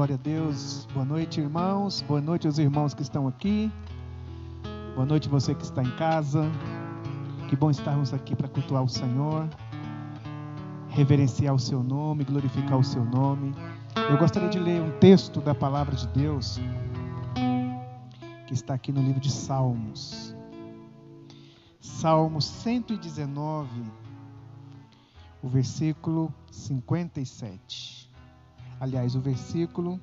Glória a Deus. Boa noite, irmãos. Boa noite aos irmãos que estão aqui. Boa noite você que está em casa. Que bom estarmos aqui para cultuar o Senhor, reverenciar o seu nome, glorificar o seu nome. Eu gostaria de ler um texto da palavra de Deus que está aqui no livro de Salmos. Salmo 119, o versículo 57. Aliás, o versículo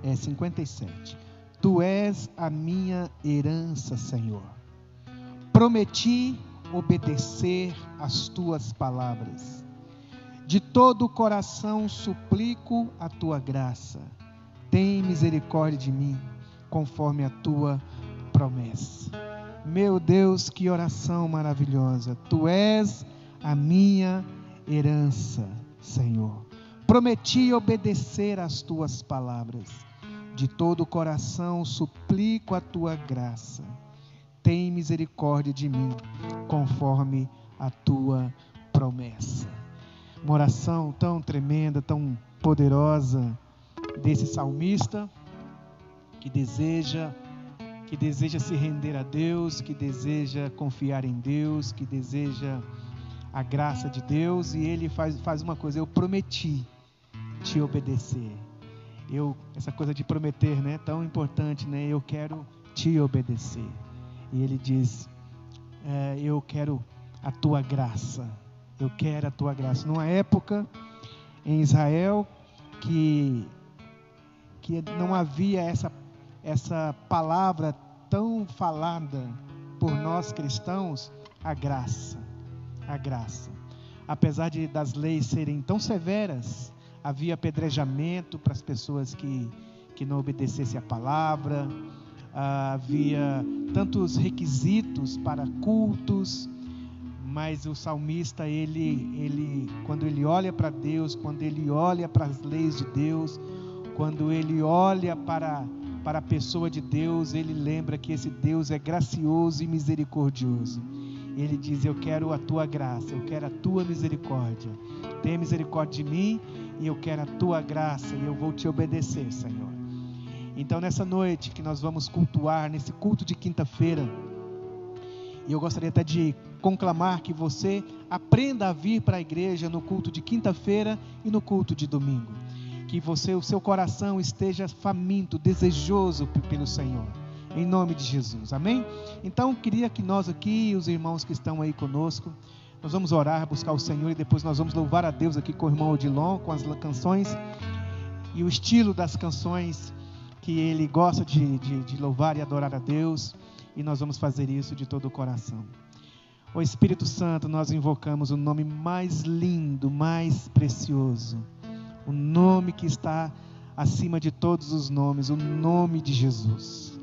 é 57. Tu és a minha herança, Senhor. Prometi obedecer às tuas palavras. De todo o coração suplico a tua graça. Tem misericórdia de mim, conforme a tua promessa. Meu Deus, que oração maravilhosa. Tu és a minha herança, Senhor. Prometi obedecer às tuas palavras. De todo o coração suplico a tua graça. Tem misericórdia de mim, conforme a tua promessa. Uma oração tão tremenda, tão poderosa desse salmista que deseja se render a Deus, que deseja confiar em Deus, que deseja a graça de Deus, e ele faz uma coisa: eu prometi te obedecer. Essa coisa de prometer, né, tão importante, né? Eu quero te obedecer. E ele diz, eu quero a tua graça. Eu quero a tua graça. Numa época em Israel que não havia essa palavra tão falada por nós cristãos, a graça. A graça. Apesar das leis serem tão severas, havia apedrejamento para as pessoas que não obedecessem a palavra. Havia tantos requisitos para cultos, mas o salmista, quando ele olha para Deus, quando ele olha para as leis de Deus, quando ele olha para a pessoa de Deus, ele lembra que esse Deus é gracioso e misericordioso. Ele diz, eu quero a tua graça, eu quero a tua misericórdia. Tenha misericórdia de mim e eu quero a tua graça e eu vou te obedecer, Senhor. Então, nessa noite que nós vamos cultuar, nesse culto de quinta-feira, e eu gostaria até de conclamar que você aprenda a vir para a igreja no culto de quinta-feira e no culto de domingo. Que o seu coração esteja faminto, desejoso pelo Senhor. Em nome de Jesus, amém? Então, queria que nós aqui, os irmãos que estão aí conosco, nós vamos orar, buscar o Senhor, e depois nós vamos louvar a Deus aqui com o irmão Odilon, com as canções e o estilo das canções que ele gosta de louvar e adorar a Deus, e nós vamos fazer isso de todo o coração. Ó Espírito Santo, nós invocamos o nome mais lindo, mais precioso, o nome que está acima de todos os nomes, o nome de Jesus.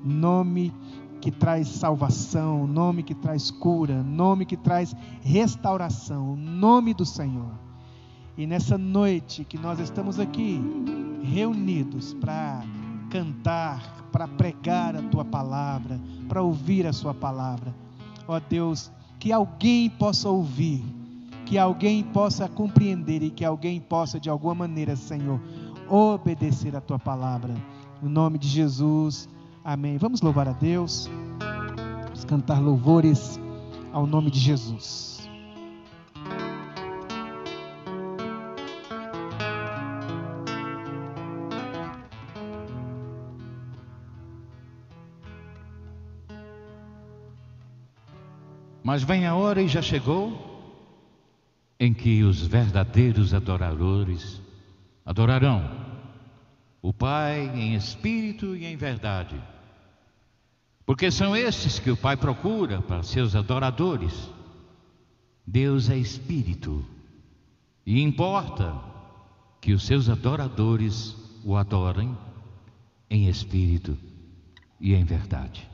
Nome que traz salvação, nome que traz cura, nome que traz restauração, o nome do Senhor. E nessa noite que nós estamos aqui reunidos para cantar, para pregar a tua palavra, para ouvir a sua palavra, ó Deus, que alguém possa ouvir, que alguém possa compreender e que alguém possa de alguma maneira, Senhor, obedecer a tua palavra. No nome de Jesus. Amém. Vamos louvar a Deus. Vamos cantar louvores ao nome de Jesus. Mas vem a hora, e já chegou, em que os verdadeiros adoradores adorarão o Pai em espírito e em verdade, porque são estes que o Pai procura para seus adoradores. Deus é espírito, e importa que os seus adoradores o adorem em espírito e em verdade.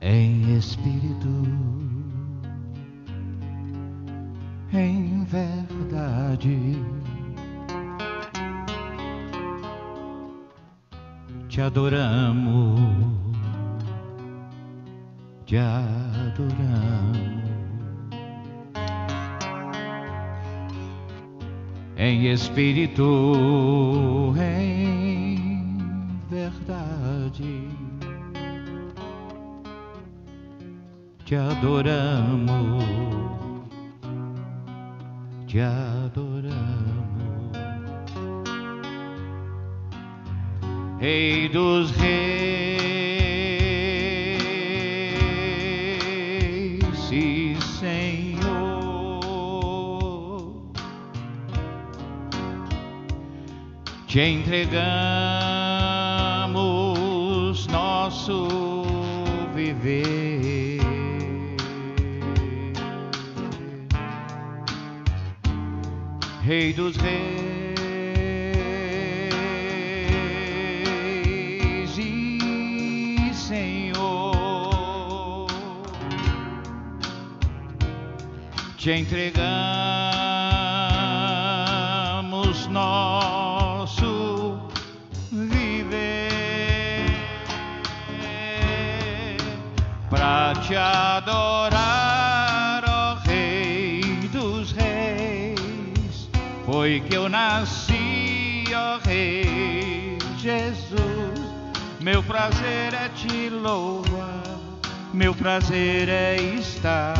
Em espírito verdade. Te adoramos, te adoramos. Em espírito, em verdade, te adoramos, te adoramos. Rei dos reis e Senhor, te entregamos nosso viver. Rei dos reis e Senhor, te entregamos nosso viver pra te adorar, ó Rei dos reis. Foi que eu nasci, ó Rei Jesus. Meu prazer é te louvar, meu prazer é estar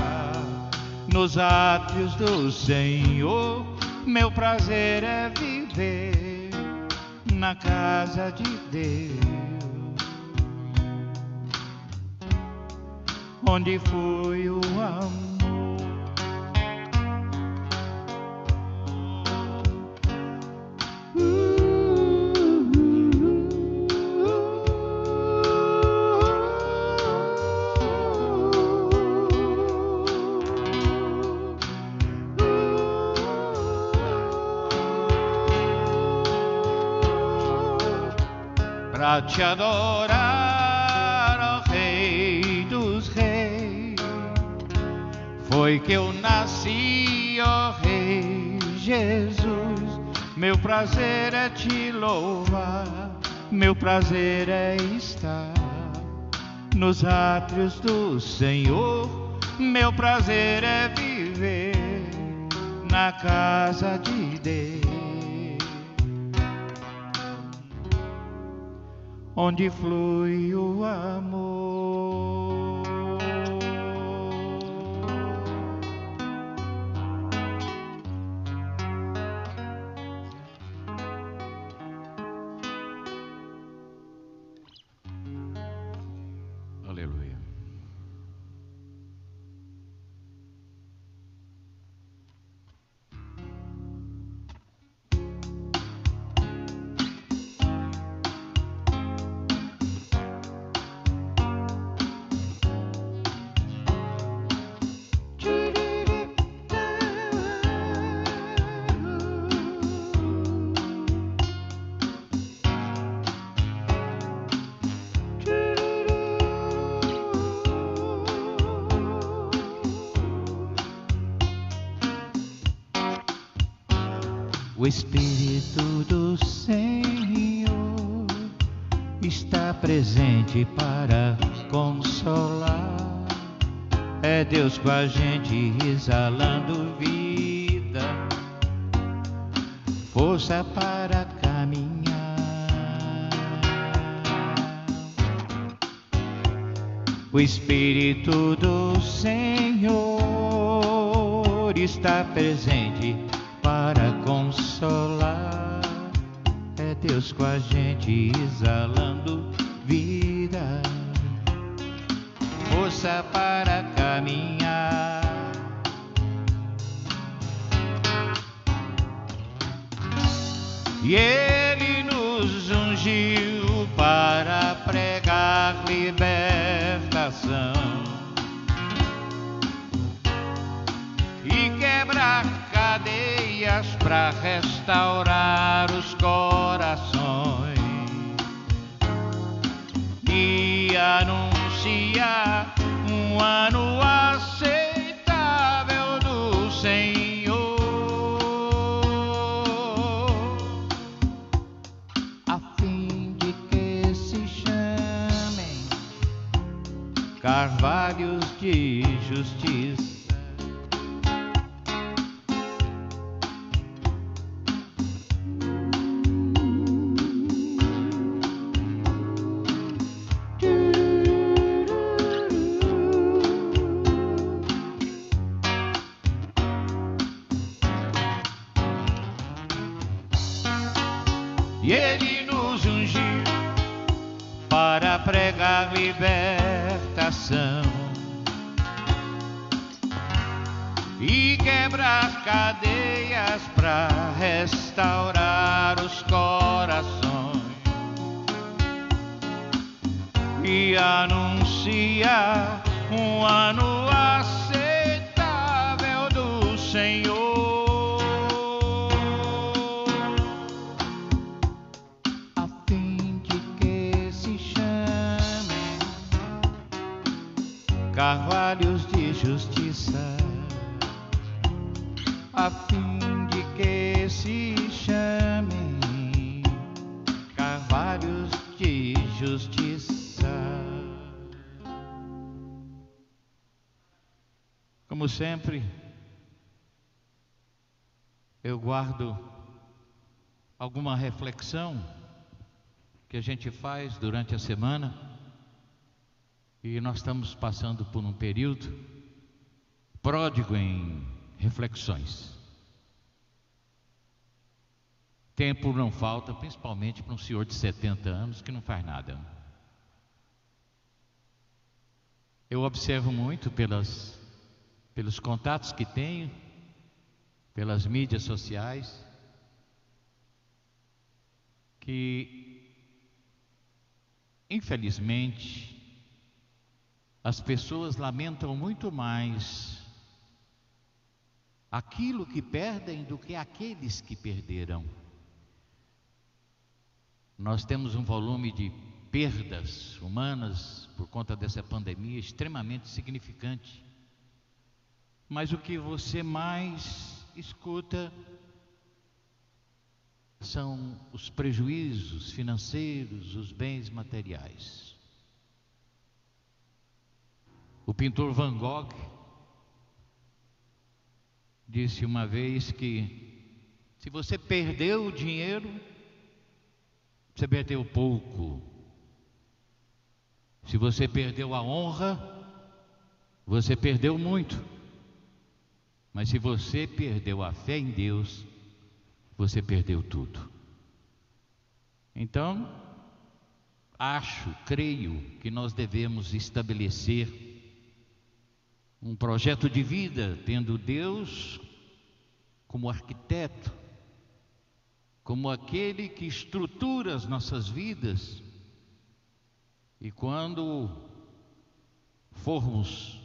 nos átrios do Senhor. Meu prazer é viver na casa de Deus, onde flui o amor. Pra te adorar, ó Rei dos reis, foi que eu nasci, ó Rei Jesus. Meu prazer é te louvar, meu prazer é estar nos átrios do Senhor. Meu prazer é viver na casa de Deus, onde flui o amor. Aleluia. O Espírito do Senhor está presente para consolar. É Deus com a gente exalando vida, força para caminhar. O Espírito do Senhor está presente para consolar. É Deus com a gente exalando vida, força para caminhar. E Ele nos ungiu para pregar libertação e quebrar cadeias para restaurar os corações e anunciar um ano aceitável do Senhor. carvalhos de justiça. E Ele nos ungiu para pregar libertação e quebrar cadeias, para restaurar os corações e anunciar um ano aceitável do Senhor. Carvalhos de justiça, a fim de que se chamem carvalhos de justiça. Como sempre, eu guardo alguma reflexão que a gente faz durante a semana. E nós estamos passando por um período pródigo em reflexões. Tempo não falta, principalmente para um senhor de 70 anos que não faz nada. Eu observo muito pelos contatos que tenho, pelas mídias sociais, que, infelizmente, as pessoas lamentam muito mais aquilo que perdem do que aqueles que perderam. Nós temos um volume de perdas humanas por conta dessa pandemia extremamente significante. Mas o que você mais escuta são os prejuízos financeiros, os bens materiais. O pintor Van Gogh disse uma vez que se você perdeu o dinheiro, você perdeu pouco. Se você perdeu a honra, você perdeu muito. Mas se você perdeu a fé em Deus, você perdeu tudo. Então, creio que nós devemos estabelecer um projeto de vida, tendo Deus como arquiteto, como aquele que estrutura as nossas vidas. E quando formos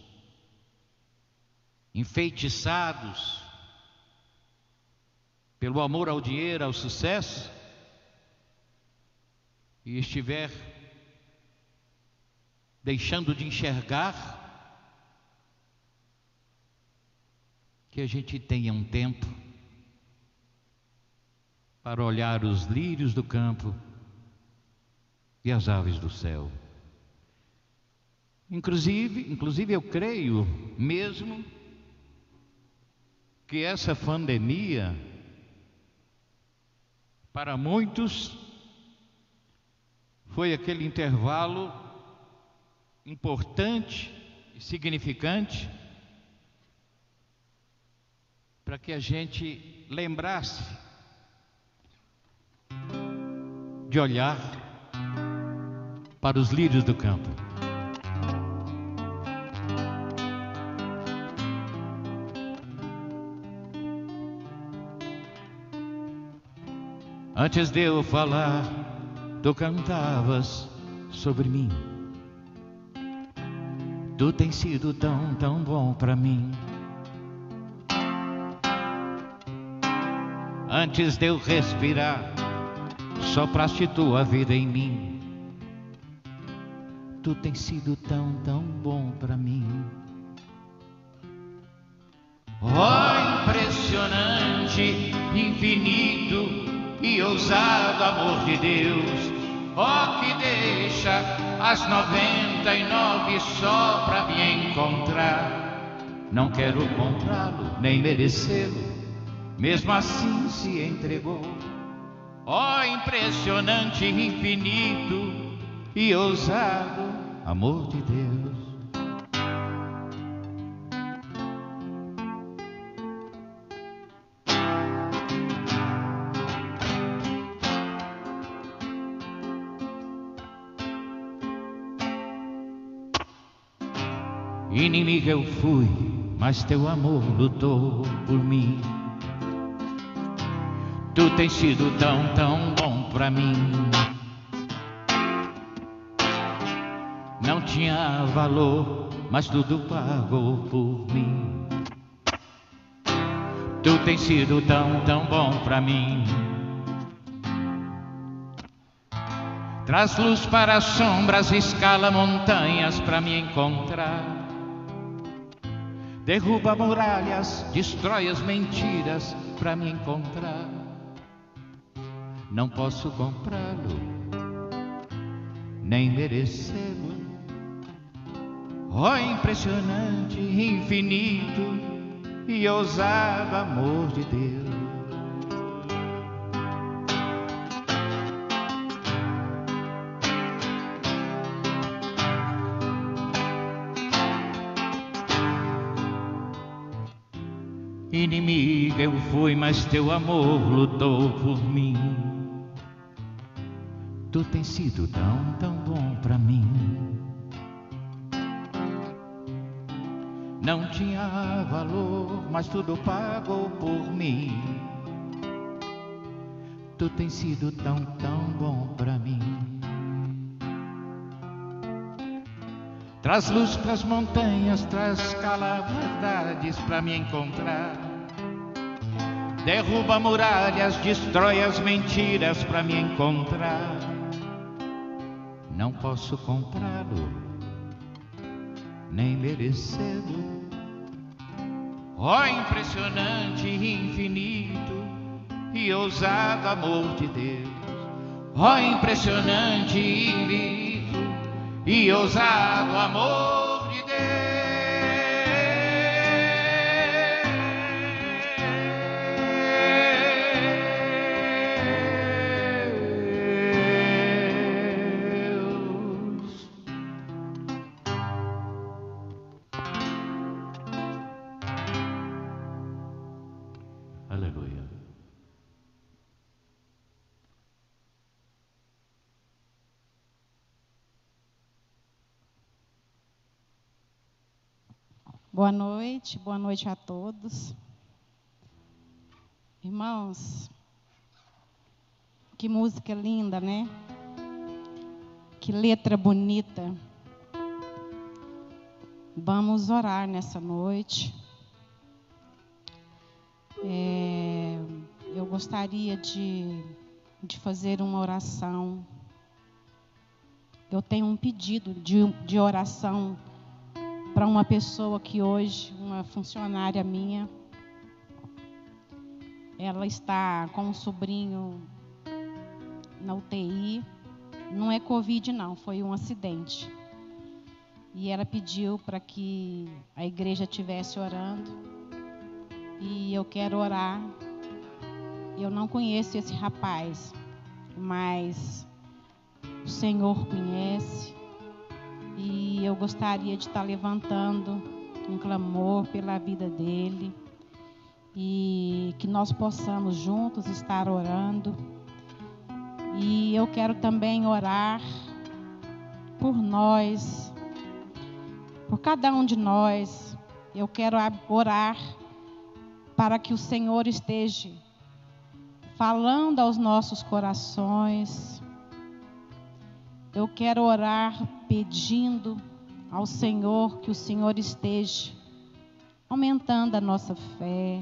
enfeitiçados pelo amor ao dinheiro, ao sucesso, e estiver deixando de enxergar, que a gente tenha um tempo para olhar os lírios do campo e as aves do céu. Inclusive eu creio mesmo que essa pandemia, para muitos, foi aquele intervalo importante e significante para que a gente lembrasse de olhar para os lírios do campo. Antes de eu falar, tu cantavas sobre mim. Tu tens sido tão bom para mim. Antes de eu respirar, sopraste tua vida em mim. Tu tens sido tão bom para mim. Oh, impressionante, infinito e ousado amor de Deus, oh, que deixa as 99 só pra me encontrar. Não quero comprá-lo, nem merecê-lo, mesmo assim se entregou. Ó impressionante, infinito e ousado amor de Deus. Inimigo eu fui, mas teu amor lutou por mim. Tu tens sido tão, tão bom pra mim. Não tinha valor, mas tudo pagou por mim. Tu tens sido tão, tão bom pra mim. Traz luz para as sombras, escala montanhas pra me encontrar. Derruba muralhas, destrói as mentiras pra me encontrar. Não posso comprá-lo, nem merecê-lo. Ó impressionante, infinito e ousado amor de Deus. Inimigo eu fui, mas teu amor lutou por mim. Tu tens sido tão, tão bom pra mim. Não tinha valor, mas tudo pagou por mim. Tu tens sido tão, tão bom pra mim. Traz luz pras montanhas, traz cala verdades pra me encontrar. Derruba muralhas, destrói as mentiras pra me encontrar. Não posso comprá-lo, nem merecê-lo. Ó impressionante, infinito e ousado amor de Deus. Ó impressionante, infinito e ousado amor de Deus. Aleluia. Boa noite a todos. Irmãos, que música linda, né? Que letra bonita. Vamos orar nessa noite. Eu gostaria de fazer uma oração. Eu tenho um pedido de oração para uma pessoa que hoje, uma funcionária minha, ela está com um sobrinho na UTI. Não é Covid não, foi um acidente. E ela pediu para que a igreja estivesse orando. E eu quero orar. Eu não conheço esse rapaz, mas o Senhor conhece. E eu gostaria de estar levantando um clamor pela vida dele. E que nós possamos juntos estar orando. E eu quero também orar por nós, por cada um de nós. Eu quero orar para que o Senhor esteja falando aos nossos corações. Eu quero orar pedindo ao Senhor que o Senhor esteja aumentando a nossa fé.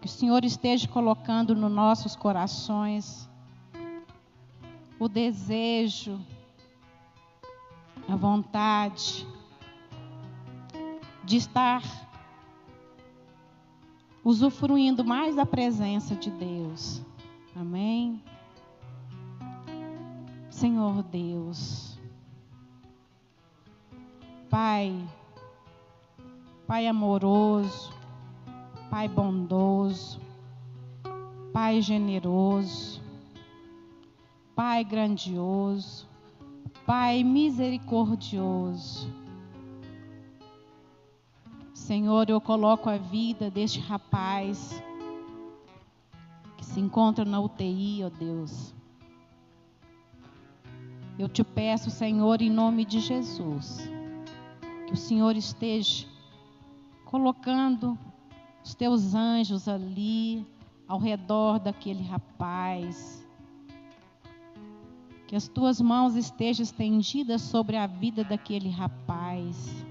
Que o Senhor esteja colocando nos nossos corações o desejo, a vontade de estar usufruindo mais da presença de Deus. Amém? Senhor Deus. Pai amoroso, Pai bondoso, Pai generoso, Pai grandioso, Pai misericordioso. Senhor, eu coloco a vida deste rapaz que se encontra na UTI, ó Deus. Eu te peço, Senhor, em nome de Jesus, que o Senhor esteja colocando os teus anjos ali ao redor daquele rapaz. Que as tuas mãos estejam estendidas sobre a vida daquele rapaz.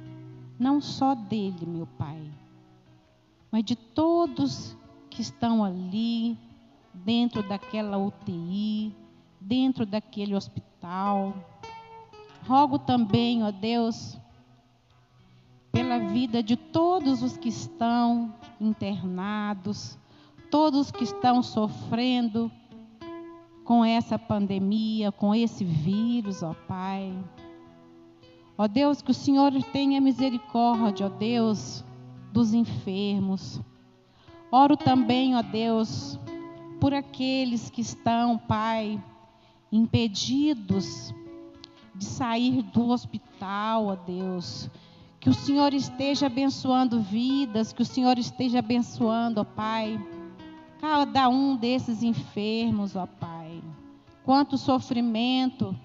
Não só dele, meu Pai, mas de todos que estão ali, dentro daquela UTI, dentro daquele hospital. Rogo também, ó Deus, pela vida de todos os que estão internados, todos que estão sofrendo com essa pandemia, com esse vírus, ó Pai. Ó Deus, que o Senhor tenha misericórdia, ó Deus, dos enfermos. Oro também, ó Deus, por aqueles que estão, Pai, impedidos de sair do hospital, ó Deus. Que o Senhor esteja abençoando vidas, que o Senhor esteja abençoando, ó Pai, cada um desses enfermos, ó Pai. Quanto sofrimento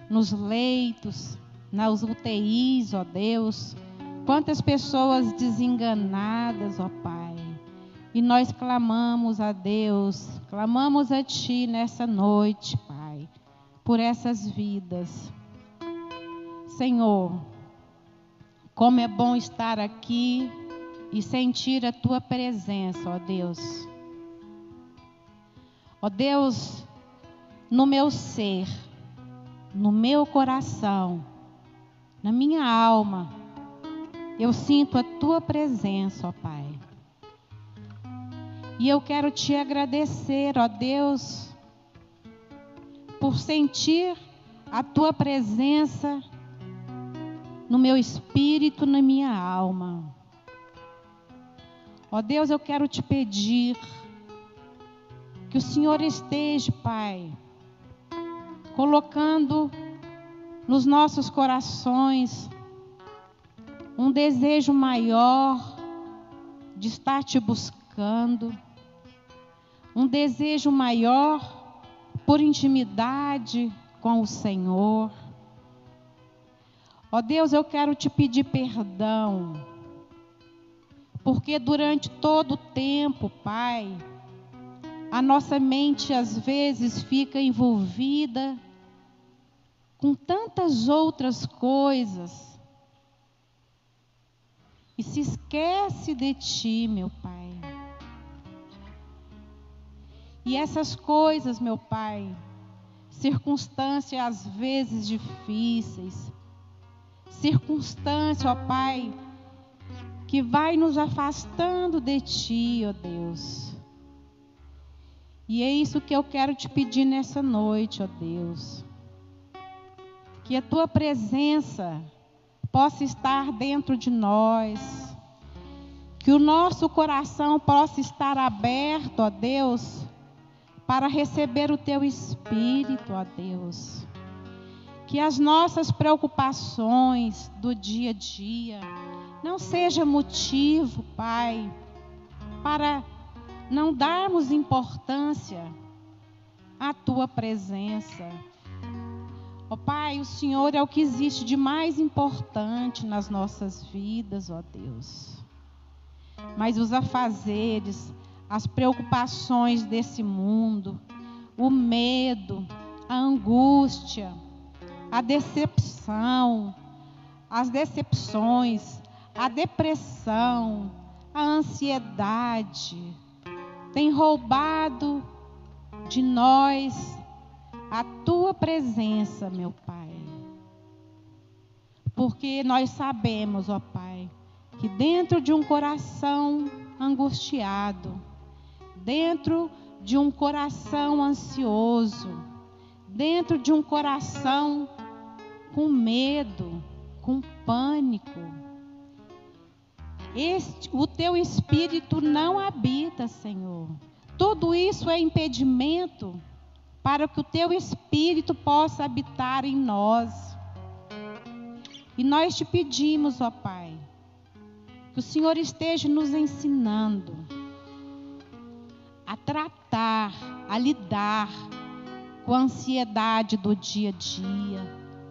nos leitos, nas UTIs, ó Deus. Quantas pessoas desenganadas, ó Pai. E nós clamamos a Deus, clamamos a Ti nessa noite, Pai, por essas vidas. Senhor, como é bom estar aqui e sentir a Tua presença, ó Deus. Ó Deus, no meu ser, no meu coração, na minha alma, eu sinto a Tua presença, ó Pai. E eu quero Te agradecer, ó Deus, por sentir a Tua presença no meu espírito, na minha alma. Ó Deus, eu quero Te pedir que o Senhor esteja, Pai, colocando nos nossos corações um desejo maior de estar Te buscando, um desejo maior por intimidade com o Senhor. Ó Deus, eu quero Te pedir perdão, porque durante todo o tempo, Pai, a nossa mente às vezes fica envolvida com tantas outras coisas e se esquece de Ti, meu Pai. E essas coisas, meu Pai, circunstâncias às vezes difíceis, circunstância, ó Pai, que vai nos afastando de Ti, ó Deus. E é isso que eu quero Te pedir nessa noite, ó Deus. Que a Tua presença possa estar dentro de nós. Que o nosso coração possa estar aberto, ó Deus, para receber o Teu Espírito, ó Deus. Que as nossas preocupações do dia a dia não seja motivo, Pai, para não darmos importância à Tua presença. Ó Pai, o Senhor é o que existe de mais importante nas nossas vidas, ó Deus. Mas os afazeres, as preocupações desse mundo, o medo, a angústia, a decepção, as decepções, a depressão, a ansiedade, tem roubado de nós a Tua presença, meu Pai. Porque nós sabemos, ó Pai, que dentro de um coração angustiado, dentro de um coração ansioso, dentro de um coração com medo, com pânico. O teu Espírito não habita, Senhor. Tudo isso é impedimento para que o teu Espírito possa habitar em nós. E nós te pedimos, ó Pai, que o Senhor esteja nos ensinando a tratar, a lidar com a ansiedade do dia a dia,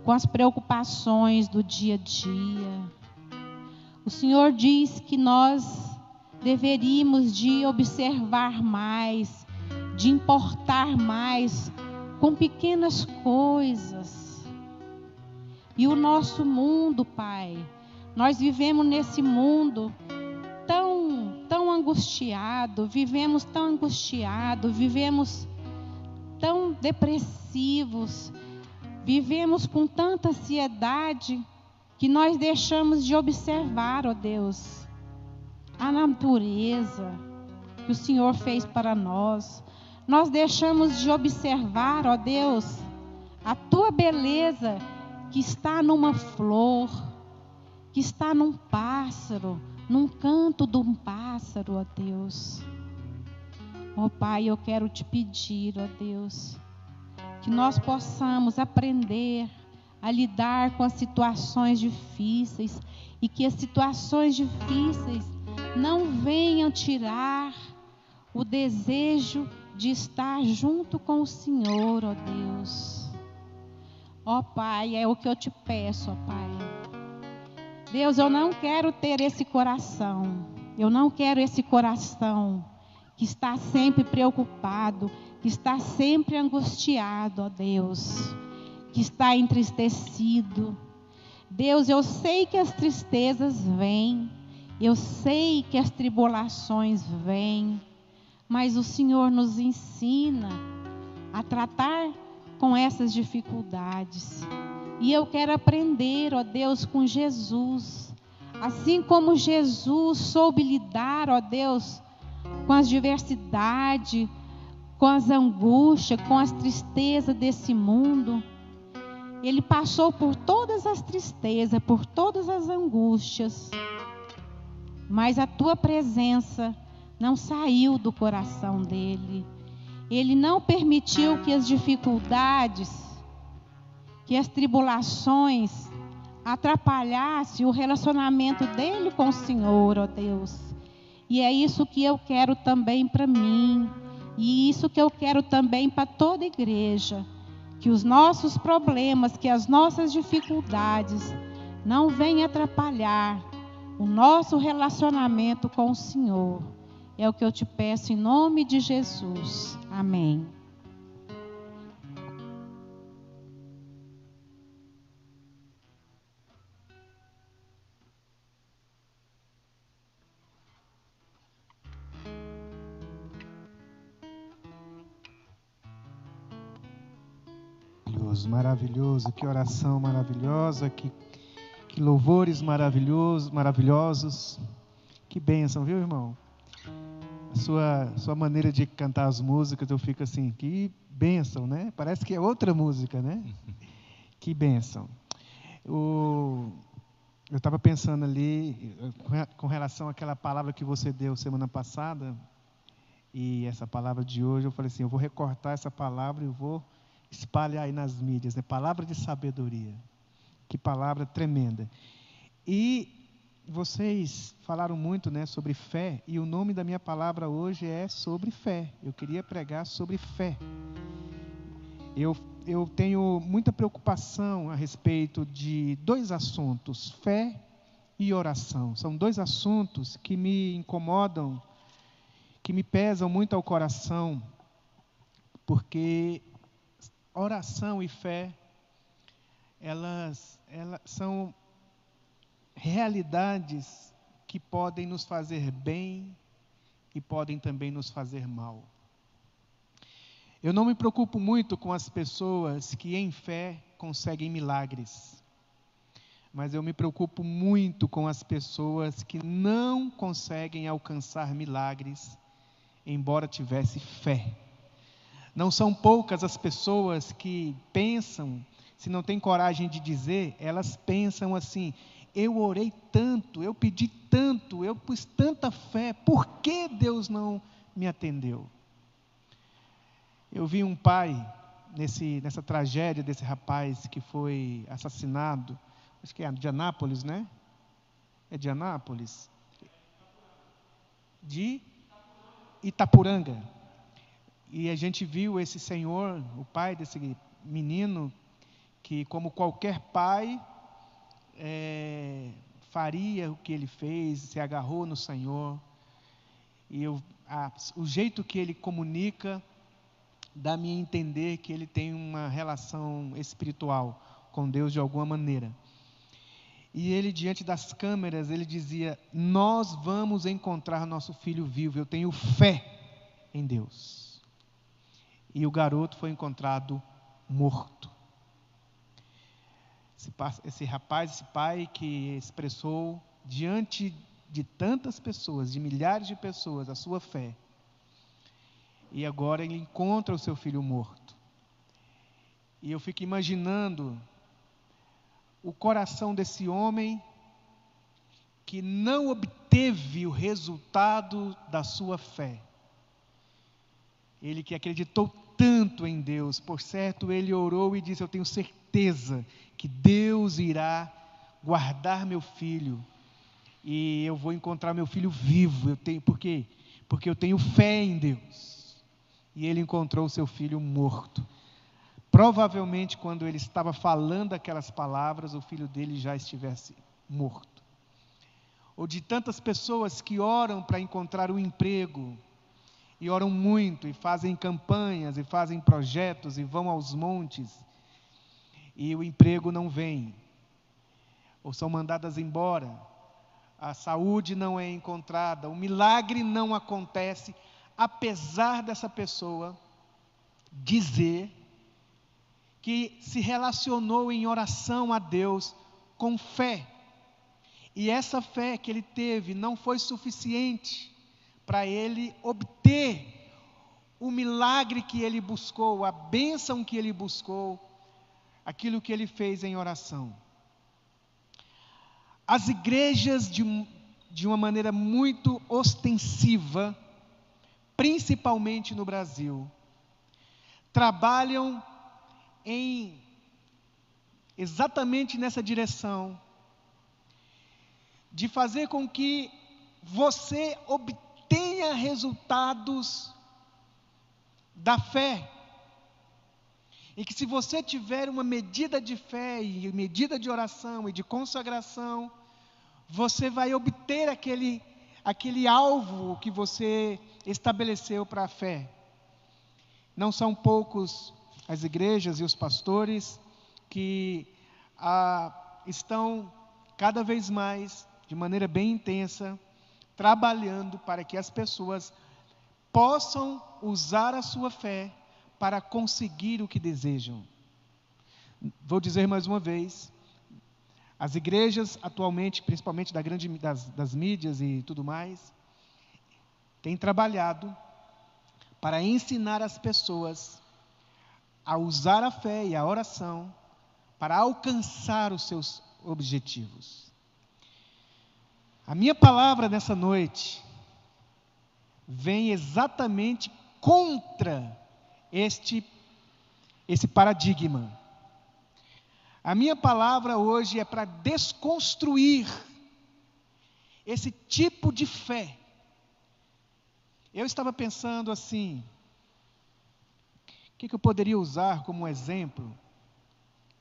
com as preocupações do dia a dia. O Senhor diz que nós deveríamos de observar mais, de importar mais com pequenas coisas. E o nosso mundo, Pai, nós vivemos nesse mundo tão angustiado, vivemos tão depressivos, vivemos com tanta ansiedade que nós deixamos de observar, ó Deus, a natureza que o Senhor fez para nós. Nós deixamos de observar, ó Deus, a tua beleza que está numa flor, que está num pássaro, num canto de um pássaro, ó Deus. Ó Pai, eu quero te pedir, ó Deus, que nós possamos aprender a lidar com as situações difíceis e que as situações difíceis não venham tirar o desejo de estar junto com o Senhor, ó Deus. Ó Pai, é o que eu te peço, ó Pai. Deus, eu não quero ter esse coração. Eu não quero esse coração que está sempre preocupado, que está sempre angustiado, ó Deus, que está entristecido. Deus, eu sei que as tristezas vêm, eu sei que as tribulações vêm, mas o Senhor nos ensina a tratar com essas dificuldades. E eu quero aprender, ó Deus, com Jesus. Assim como Jesus soube lidar, ó Deus, com as diversidades, com as angústias, com as tristezas desse mundo. Ele passou por todas as tristezas, por todas as angústias. Mas a tua presença não saiu do coração dele. Ele não permitiu que as dificuldades, que as tribulações atrapalhassem o relacionamento dele com o Senhor, ó Deus. E é isso que eu quero também para mim. E isso que eu quero também para toda a igreja. Que os nossos problemas, que as nossas dificuldades não venham atrapalhar o nosso relacionamento com o Senhor. É o que eu te peço em nome de Jesus. Amém. Maravilhoso, que oração maravilhosa, que louvores maravilhosos, que bênção, viu, irmão? A sua maneira de cantar as músicas, eu fico assim, que bênção, né? Parece que é outra música, né? Que bênção. Eu estava pensando ali, com relação àquela palavra que você deu semana passada, e essa palavra de hoje, eu falei assim, eu vou recortar essa palavra e vou espalhar aí nas mídias, né? Palavra de sabedoria. Que palavra tremenda. E vocês falaram muito, né, sobre fé, e o nome da minha palavra hoje é sobre fé. Eu queria pregar sobre fé. Eu tenho muita preocupação a respeito de dois assuntos, fé e oração. São dois assuntos que me incomodam, que me pesam muito ao coração, porque oração e fé, elas são realidades que podem nos fazer bem e podem também nos fazer mal. Eu não me preocupo muito com as pessoas que em fé conseguem milagres, mas eu me preocupo muito com as pessoas que não conseguem alcançar milagres, embora tivesse fé. Não são poucas as pessoas que pensam, se não têm coragem de dizer, elas pensam assim: eu orei tanto, eu pedi tanto, eu pus tanta fé, por que Deus não me atendeu? Eu vi um pai, nessa tragédia desse rapaz que foi assassinado, acho que é de Anápolis, né? É de Anápolis? De Itapuranga. E a gente viu esse senhor, o pai desse menino, que como qualquer pai, faria o que ele fez, se agarrou no Senhor. E o jeito que ele comunica, dá-me a entender que ele tem uma relação espiritual com Deus de alguma maneira. E ele, diante das câmeras, ele dizia: nós vamos encontrar nosso filho vivo, eu tenho fé em Deus. E o garoto foi encontrado morto. Esse rapaz, esse pai que expressou diante de tantas pessoas, de milhares de pessoas, a sua fé. E agora ele encontra o seu filho morto. E eu fico imaginando o coração desse homem que não obteve o resultado da sua fé. Ele que acreditou tanto em Deus, por certo, ele orou e disse: eu tenho certeza que Deus irá guardar meu filho, e eu vou encontrar meu filho vivo. Por quê? Porque eu tenho fé em Deus. E ele encontrou o seu filho morto. Provavelmente, quando ele estava falando aquelas palavras, o filho dele já estivesse morto. Ou de tantas pessoas que oram para encontrar um emprego, e oram muito, e fazem campanhas, e fazem projetos, e vão aos montes, e o emprego não vem, ou são mandadas embora, a saúde não é encontrada, o milagre não acontece, apesar dessa pessoa dizer que se relacionou em oração a Deus com fé, e essa fé que ele teve não foi suficiente para ele obter o milagre que ele buscou, a bênção que ele buscou, aquilo que ele fez em oração. As igrejas, de uma maneira muito ostensiva, principalmente no Brasil, trabalham exatamente nessa direção, de fazer com que você obtenha resultados da fé, e que se você tiver uma medida de fé, e medida de oração e de consagração, você vai obter aquele alvo que você estabeleceu para a fé. Não são poucos as igrejas e os pastores que estão cada vez mais, de maneira bem intensa, trabalhando para que as pessoas possam usar a sua fé para conseguir o que desejam. Vou dizer mais uma vez, as igrejas atualmente, principalmente das mídias e tudo mais, têm trabalhado para ensinar as pessoas a usar a fé e a oração para alcançar os seus objetivos. A minha palavra nessa noite vem exatamente contra esse paradigma. A minha palavra hoje é para desconstruir esse tipo de fé. Eu estava pensando assim, o que eu poderia usar como exemplo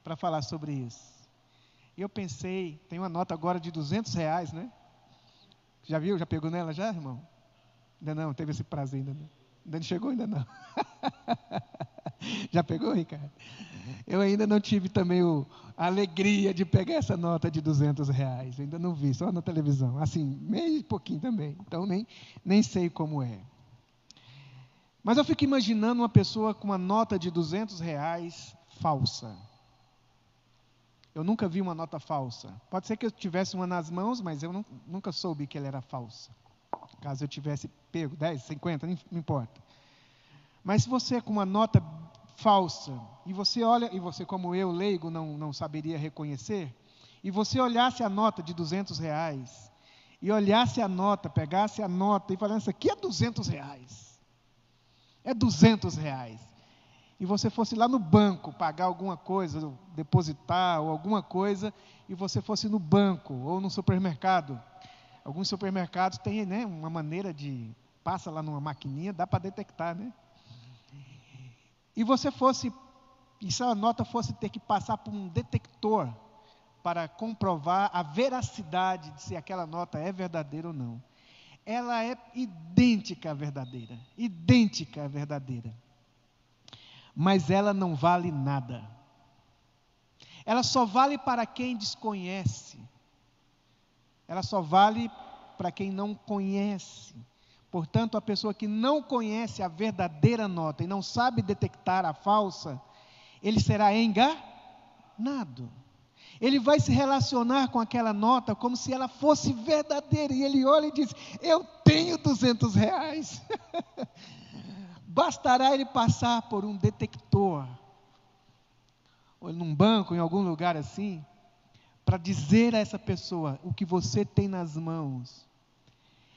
para falar sobre isso? E eu pensei, tem uma nota agora de R$200, né? Já viu? Já pegou nela já, irmão? Ainda não, teve esse prazer ainda não. Ainda não chegou? Ainda não. Já pegou, Ricardo? Eu ainda não tive também a alegria de pegar essa nota de R$200. Eu ainda não vi, só na televisão. Assim, meio pouquinho também. Então, nem sei como é. Mas eu fico imaginando uma pessoa com uma nota de R$200 falsa. Eu nunca vi uma nota falsa. Pode ser que eu tivesse uma nas mãos, mas eu nunca soube que ela era falsa. Caso eu tivesse pego 10, 50, não importa. Mas se você com uma nota falsa, e você olha, e você como eu, leigo, não saberia reconhecer, e você olhasse a nota de R$200, e olhasse a nota, pegasse a nota e falasse, isso aqui é R$200, é R$200, e você fosse lá no banco pagar alguma coisa, depositar ou alguma coisa, e você fosse no banco ou no supermercado. Alguns supermercados têm, né, uma maneira de, passa lá numa maquininha, dá para detectar, né? E você fosse, e se a nota fosse ter que passar por um detector para comprovar a veracidade de se aquela nota é verdadeira ou não. Ela é idêntica à verdadeira, idêntica à verdadeira. Mas ela não vale nada. Ela só vale para quem desconhece. Ela só vale para quem não conhece. Portanto, a pessoa que não conhece a verdadeira nota e não sabe detectar a falsa, ele será enganado. Ele vai se relacionar com aquela nota como se ela fosse verdadeira. E ele olha e diz, eu tenho R$200. Bastará ele passar por um detector, ou num banco, em algum lugar assim, para dizer a essa pessoa o que você tem nas mãos.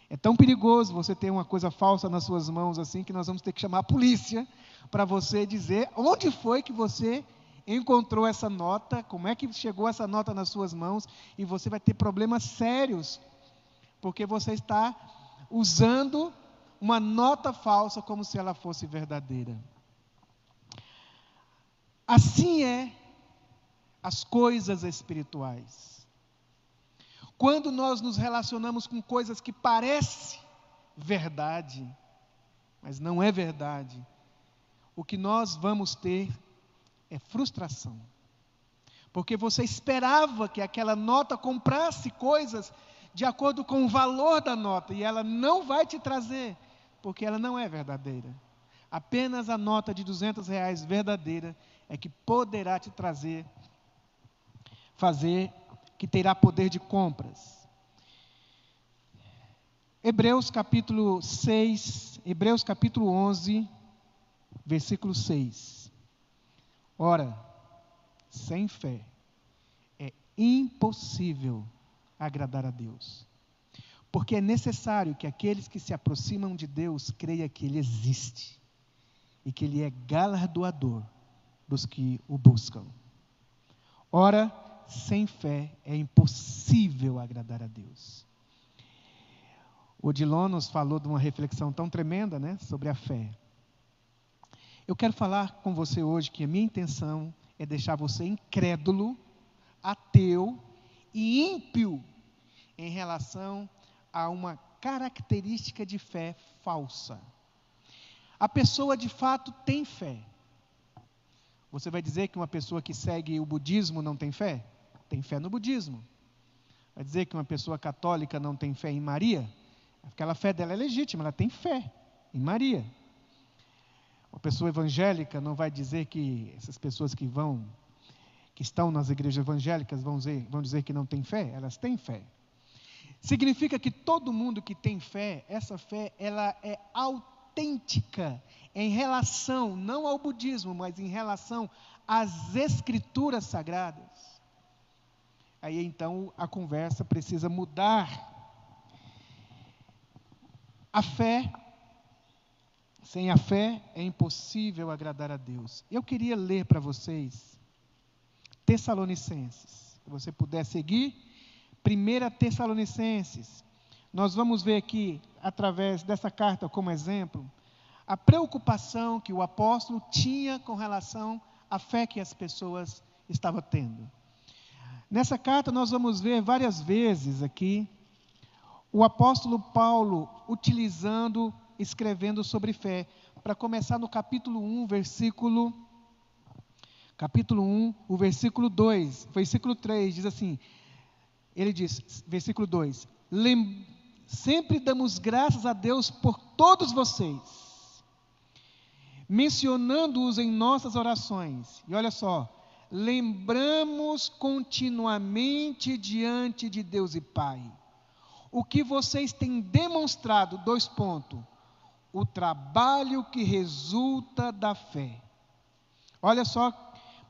É tão perigoso você ter uma coisa falsa nas suas mãos assim, que nós vamos ter que chamar a polícia para você dizer onde foi que você encontrou essa nota, como é que chegou essa nota nas suas mãos, e você vai ter problemas sérios, porque você está usando uma nota falsa como se ela fosse verdadeira. Assim é as coisas espirituais. Quando nós nos relacionamos com coisas que parecem verdade, mas não é verdade, o que nós vamos ter é frustração. Porque você esperava que aquela nota comprasse coisas de acordo com o valor da nota, e ela não vai te trazer, porque ela não é verdadeira. Apenas a nota de R$200 verdadeira é que poderá te trazer, fazer, que terá poder de compras. Hebreus capítulo 6, Hebreus capítulo 11, versículo 6. Ora, sem fé é impossível agradar a Deus, porque é necessário que aqueles que se aproximam de Deus creiam que Ele existe e que Ele é galardoador dos que o buscam. Ora, sem fé é impossível agradar a Deus. O Odilon nos falou de uma reflexão tão tremenda, né, sobre a fé. Eu quero falar com você hoje que a minha intenção é deixar você incrédulo, ateu e ímpio em relação a uma característica de fé falsa. A pessoa de fato tem fé. Você vai dizer que uma pessoa que segue o budismo não tem fé? Tem fé no budismo. Vai dizer que uma pessoa católica não tem fé em Maria? Aquela fé dela é legítima, ela tem fé em Maria. Uma pessoa evangélica não vai dizer que essas pessoas que estão nas igrejas evangélicas vão dizer que não tem fé? Elas têm fé. Significa que todo mundo que tem fé, essa fé, ela é autêntica em relação, não ao budismo, mas em relação às escrituras sagradas. Aí então a conversa precisa mudar. A fé, sem a fé é impossível agradar a Deus. Eu queria ler para vocês Tessalonicenses, se você puder seguir, 1 Tessalonicenses. Nós vamos ver aqui, através dessa carta como exemplo, a preocupação que o apóstolo tinha com relação à fé que as pessoas estavam tendo. Nessa carta nós vamos ver várias vezes aqui, o apóstolo Paulo escrevendo sobre fé. Para começar no capítulo 1, o versículo 2, versículo 3, diz assim, ele diz, versículo 2, sempre damos graças a Deus por todos vocês, mencionando-os em nossas orações. E olha só, lembramos continuamente diante de Deus e Pai, o que vocês têm demonstrado, o trabalho que resulta da fé. Olha só,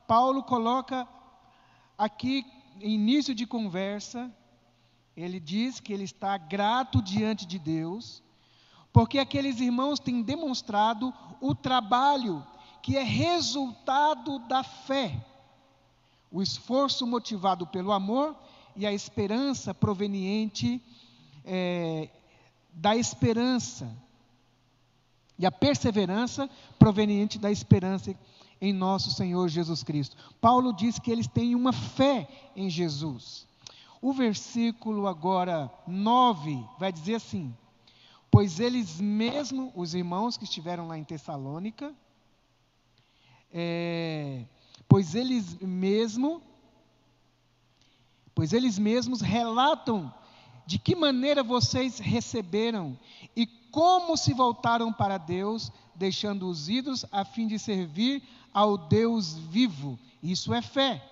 Paulo coloca aqui, início de conversa, ele diz que ele está grato diante de Deus, porque aqueles irmãos têm demonstrado o trabalho que é resultado da fé, o esforço motivado pelo amor e a esperança proveniente da esperança, e a perseverança proveniente da esperança em nosso Senhor Jesus Cristo. Paulo diz que eles têm uma fé em Jesus. O versículo agora 9 vai dizer assim: pois eles mesmos, os irmãos que estiveram lá em Tessalônica, pois eles mesmos relatam de que maneira vocês receberam e como se voltaram para Deus, deixando os ídolos a fim de servir ao Deus vivo. Isso é fé.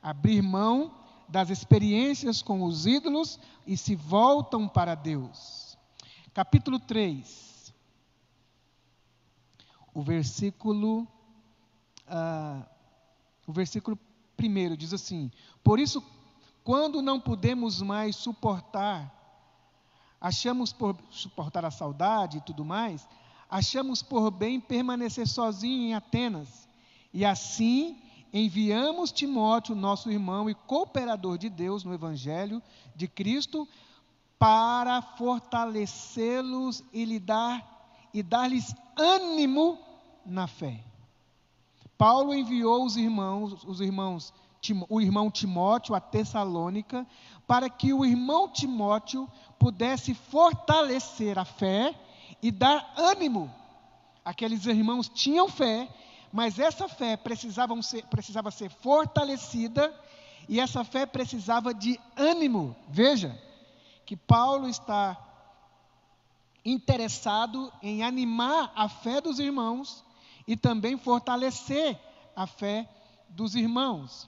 Abrir mão das experiências com os ídolos e se voltam para Deus. Capítulo 3. O versículo 1 diz assim: por isso, quando não podemos mais suportar a saudade e tudo mais, achamos por bem permanecer sozinho em Atenas. E assim enviamos Timóteo, nosso irmão e cooperador de Deus no Evangelho de Cristo, para fortalecê-los e dar-lhes ânimo na fé. Paulo enviou o irmão Timóteo a Tessalônica, para que o irmão Timóteo pudesse fortalecer a fé e dar ânimo. Aqueles irmãos tinham fé, mas essa fé precisava ser fortalecida, e essa fé precisava de ânimo. Veja que Paulo está interessado em animar a fé dos irmãos e também fortalecer a fé dos irmãos.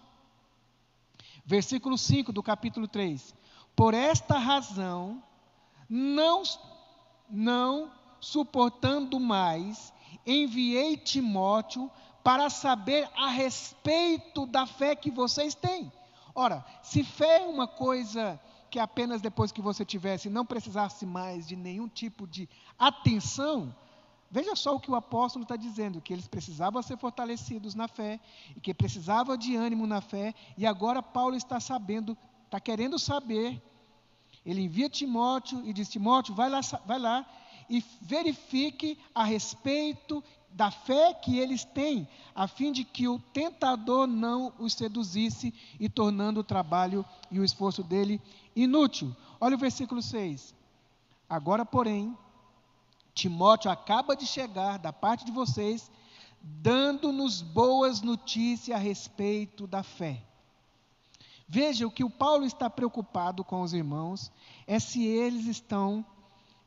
Versículo 5 do capítulo 3. Por esta razão, não suportando mais, enviei Timóteo para saber a respeito da fé que vocês têm. Ora, se fé é uma coisa que apenas depois que você tivesse, não precisasse mais de nenhum tipo de atenção, veja só o que o apóstolo está dizendo, que eles precisavam ser fortalecidos na fé, e que precisava de ânimo na fé, e agora Paulo está querendo saber. Ele envia Timóteo e diz: Timóteo, vai lá e verifique a respeito da fé que eles têm, a fim de que o tentador não os seduzisse e tornando o trabalho e o esforço dele inútil. Olha o versículo 6. Agora, porém, Timóteo acaba de chegar da parte de vocês, dando-nos boas notícias a respeito da fé. Veja, o que o Paulo está preocupado com os irmãos é se eles estão,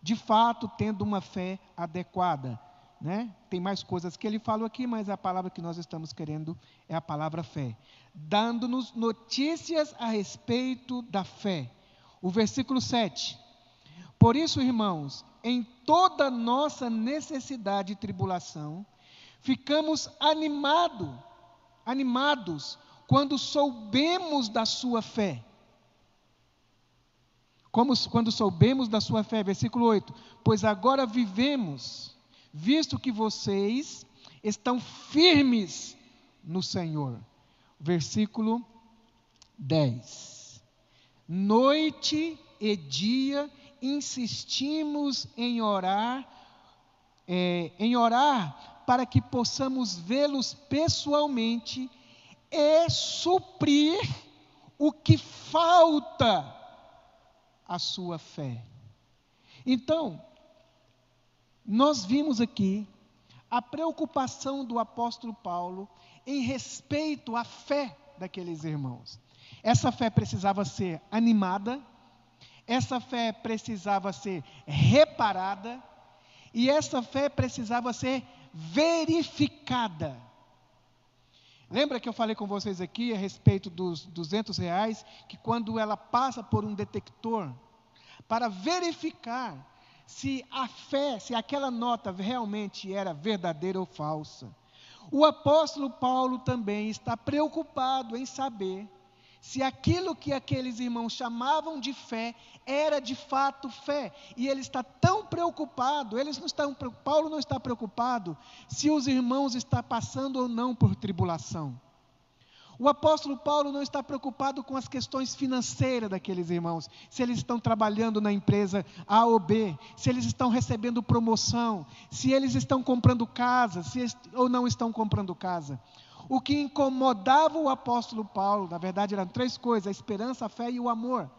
de fato, tendo uma fé adequada, né? Tem mais coisas que ele falou aqui, mas a palavra que nós estamos querendo é a palavra fé. Dando-nos notícias a respeito da fé. O versículo 7. Por isso, irmãos, em toda nossa necessidade e tribulação, ficamos animados, quando soubemos da sua fé. Quando soubemos da sua fé, versículo 8, pois agora vivemos, visto que vocês estão firmes no Senhor. Versículo 10, noite e dia insistimos em orar para que possamos vê-los pessoalmente e suprir o que falta à sua fé. Então, nós vimos aqui a preocupação do apóstolo Paulo em respeito à fé daqueles irmãos. Essa fé precisava ser animada, essa fé precisava ser reparada, e essa fé precisava ser verificada. Lembra que eu falei com vocês aqui a respeito dos R$200, que quando ela passa por um detector, para verificar se a fé, se aquela nota realmente era verdadeira ou falsa. O apóstolo Paulo também está preocupado em saber se aquilo que aqueles irmãos chamavam de fé era de fato fé. E ele está tão preocupado, Paulo não está preocupado se os irmãos estão passando ou não por tribulação. O apóstolo Paulo não está preocupado com as questões financeiras daqueles irmãos, se eles estão trabalhando na empresa A ou B, se eles estão recebendo promoção, se eles estão comprando casa, ou não estão comprando casa. O que incomodava o apóstolo Paulo, na verdade eram 3 coisas: a esperança, a fé e o amor.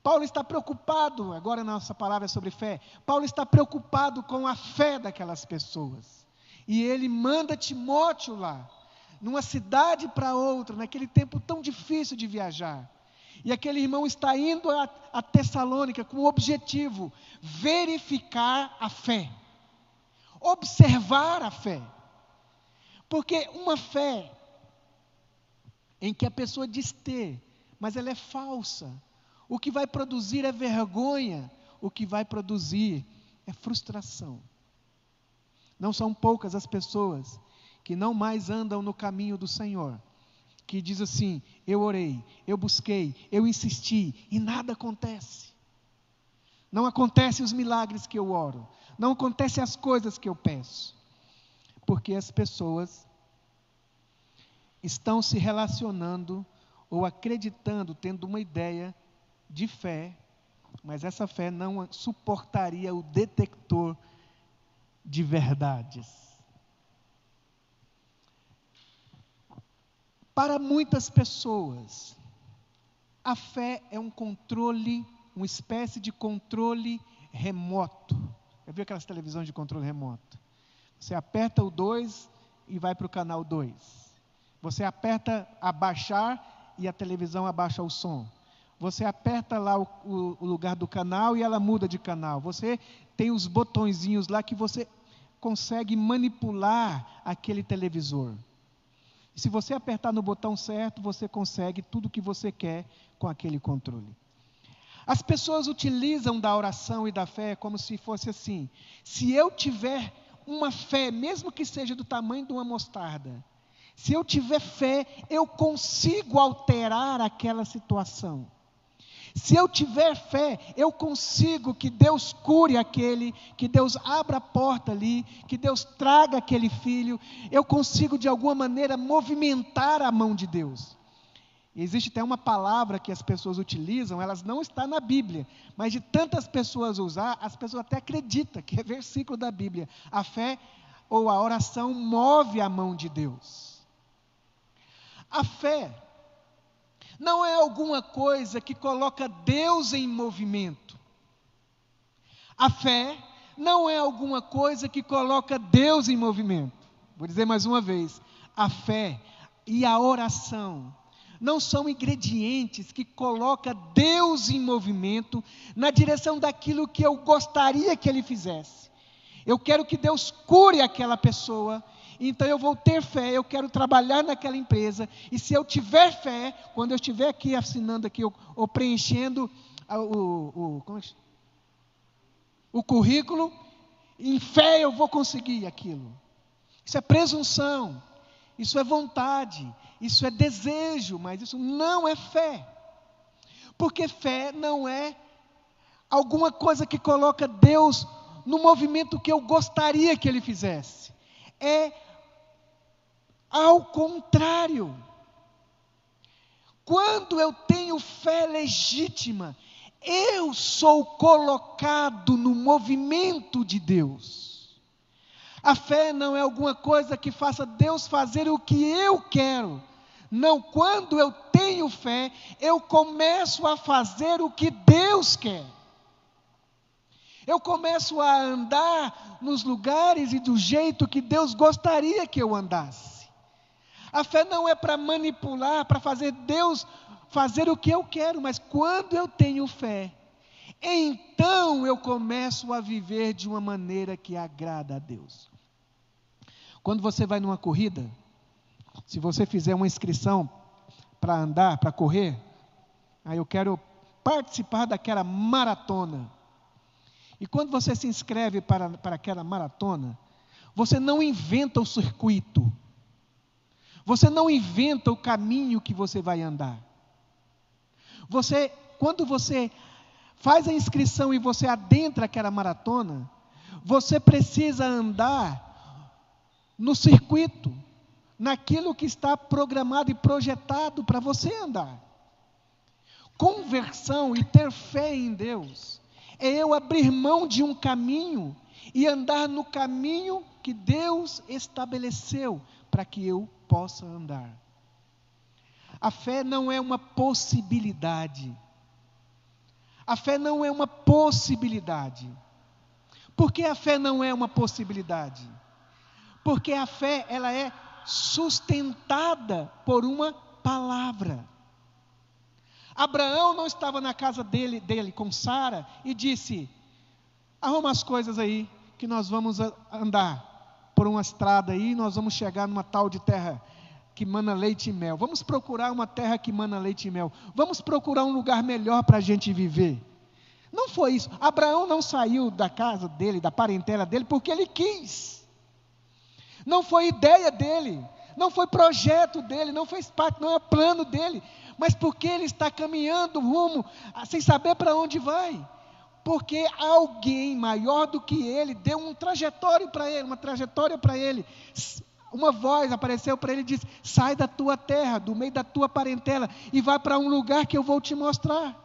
Paulo está preocupado, agora nossa palavra é sobre fé, Paulo está preocupado com a fé daquelas pessoas. E ele manda Timóteo lá, numa cidade para outra, naquele tempo tão difícil de viajar. E aquele irmão está indo a Tessalônica com o objetivo: verificar a fé, observar a fé. Porque uma fé em que a pessoa diz ter, mas ela é falsa, o que vai produzir é vergonha, o que vai produzir é frustração. Não são poucas as pessoas que não mais andam no caminho do Senhor, que diz assim: eu orei, eu busquei, eu insisti e nada acontece. Não acontecem os milagres que eu oro, não acontecem as coisas que eu peço, porque as pessoas estão se relacionando ou acreditando, tendo uma ideia de fé, mas essa fé não suportaria o detector de verdades. Para muitas pessoas, a fé é um controle, uma espécie de controle remoto. Já viu aquelas televisões de controle remoto? Você aperta o 2 e vai para o canal 2. Você aperta abaixar e a televisão abaixa o som. Você aperta lá o lugar do canal e ela muda de canal. Você tem os botõezinhos lá que você consegue manipular aquele televisor. E se você apertar no botão certo, você consegue tudo o que você quer com aquele controle. As pessoas utilizam da oração e da fé como se fosse assim: se eu tiver uma fé, mesmo que seja do tamanho de uma mostarda, se eu tiver fé, eu consigo alterar aquela situação. Se eu tiver fé, eu consigo que Deus cure aquele, que Deus abra a porta ali, que Deus traga aquele filho, eu consigo de alguma maneira movimentar a mão de Deus. E existe até uma palavra que as pessoas utilizam, elas não estão na Bíblia, mas de tantas pessoas usar, as pessoas até acreditam que é versículo da Bíblia. A fé ou a oração move a mão de Deus. A fé não é alguma coisa que coloca Deus em movimento. A fé não é alguma coisa que coloca Deus em movimento. Vou dizer mais uma vez: a fé e a oração não são ingredientes que colocam Deus em movimento na direção daquilo que eu gostaria que Ele fizesse. Eu quero que Deus cure aquela pessoa, então eu vou ter fé, eu quero trabalhar naquela empresa, e se eu tiver fé, quando eu estiver aqui assinando aqui, ou preenchendo o currículo, em fé eu vou conseguir aquilo. Isso é presunção, isso é vontade, isso é desejo, mas isso não é fé. Porque fé não é alguma coisa que coloca Deus no movimento que eu gostaria que Ele fizesse. É ao contrário. Quando eu tenho fé legítima, eu sou colocado no movimento de Deus. A fé não é alguma coisa que faça Deus fazer o que eu quero. Não, quando eu tenho fé, eu começo a fazer o que Deus quer. Eu começo a andar nos lugares e do jeito que Deus gostaria que eu andasse. A fé não é para manipular, para fazer Deus fazer o que eu quero, mas quando eu tenho fé, então eu começo a viver de uma maneira que agrada a Deus. Quando você vai numa corrida, se você fizer uma inscrição para andar, para correr, aí eu quero participar daquela maratona. E quando você se inscreve para aquela maratona, você não inventa o circuito. Você não inventa o caminho que você vai andar. Quando você faz a inscrição e você adentra aquela maratona, você precisa andar no circuito, naquilo que está programado e projetado para você andar. Conversão e ter fé em Deus é eu abrir mão de um caminho e andar no caminho que Deus estabeleceu para que eu possa andar. A fé não é uma possibilidade. A fé não é uma possibilidade. Por que a fé não é uma possibilidade? Porque a fé, ela é sustentada por uma palavra. Abraão não estava na casa dele com Sara e disse: arruma as coisas aí, que nós vamos andar por uma estrada aí, nós vamos chegar numa tal de terra que mana leite e mel. Vamos procurar uma terra que mana leite e mel. Vamos procurar um lugar melhor para a gente viver. Não foi isso. Abraão não saiu da casa dele, da parentela dele, porque ele quis. Não foi ideia dele, não foi projeto dele, não fez parte, não é plano dele, mas porque ele está caminhando rumo, sem saber para onde vai. Porque alguém maior do que ele deu uma trajetória para ele. Uma voz apareceu para ele e disse: sai da tua terra, do meio da tua parentela, e vai para um lugar que eu vou te mostrar.